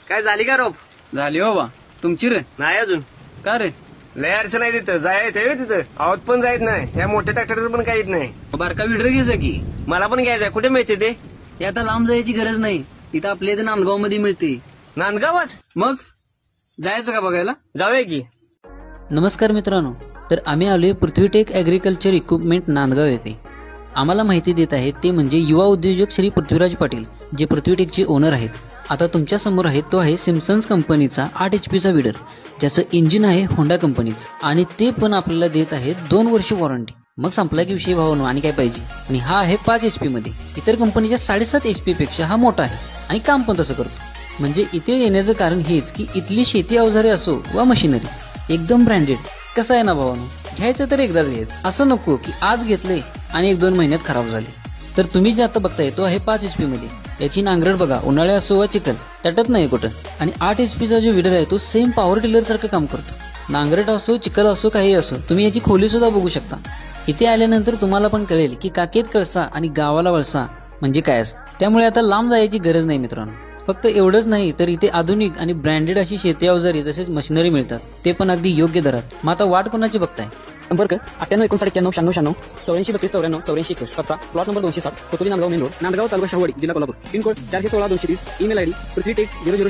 काय झाली का रोप? झाली हो बा. तुमची रे? नाही अजून. का रे? लय अडचण आहे तिथं, जाय येते तिथं आवत पण जायत नाही. ह्या मोठ्या ट्रॅक्टरचं पण काही येत नाही. बारका विडर घ्यायचा की. मला पण घ्यायचंय. कुठे मिळते ते? ते आता लांब जायची गरज नाही, इथं आपल्या इथं नांदगाव मध्ये मिळते. नांदगावात? मग जायचं का बघायला? जाऊया की. नमस्कार मित्रांनो, तर आम्ही आलोय पृथ्वीटेक ऍग्रिकल्चर इक्विपमेंट नांदगाव येथे. आम्हाला माहिती देत आहेत ते म्हणजे युवा उद्योजक श्री पृथ्वीराज पाटील, जे पृथ्वीटेकचे ओनर आहेत. आता तुमच्या समोर आहे तो आहे सिम्सन्स कंपनीचा 8 HP चा विडर, ज्याचं इंजिन आहे होंडा कंपनीचं, आणि ते पण आपल्याला देत आहेत 2 वर्ष वॉरंटी. मग संपला की विषय भावानो, आणि काय पाहिजे. आणि हा आहे 5 HP मध्ये. इतर कंपनीच्या 7.5 HP पेक्षा हा मोठा आहे आणि काम पण तसं करतो. म्हणजे इथे येण्याचं कारण हेच की इथली शेती अवजारे असो वा मशिनरी एकदम ब्रँडेड. कसं आहे ना भावानो, घ्यायचं तर एकदाच घ्यायचं, असं नको की आज घेतलंय आणि 1-2 महिन्यात खराब झाले. तर तुम्ही जे आता बघताय तो आहे 5 HP मध्ये. याची नांगरट बघा, उन्हाळे असो वा चिखल तटत नाही कुठं. आणि 8 HP चा जो विडर आहे तो सेम पॉवर टिलर सारखं काम करतो. नांगरट असो, चिखल असो, काही असो, तुम्ही याची खोली सुद्धा बघू शकता. इथे आल्यानंतर तुम्हाला पण कळेल की काकेत कळसा आणि गावाला वळसा म्हणजे काय असतं. त्यामुळे आता लांब जायची गरज नाही मित्रांनो. फक्त एवढंच नाही तर इथे आधुनिक आणि ब्रँडेड अशी शेती अवजारे तसेच मशिनरी मिळतात, ते पण अगदी योग्य दरात. मग आता वाट कोणाची बघताय? संपर्क 98 89 96 94 84 84 पत्ता plot number 260, Kotuli Nandgaon main road, Nandgaon taluka Shahuwadi, जिल्हा Kolhapur. Pin code 416 230. Email ID Prithvitech 00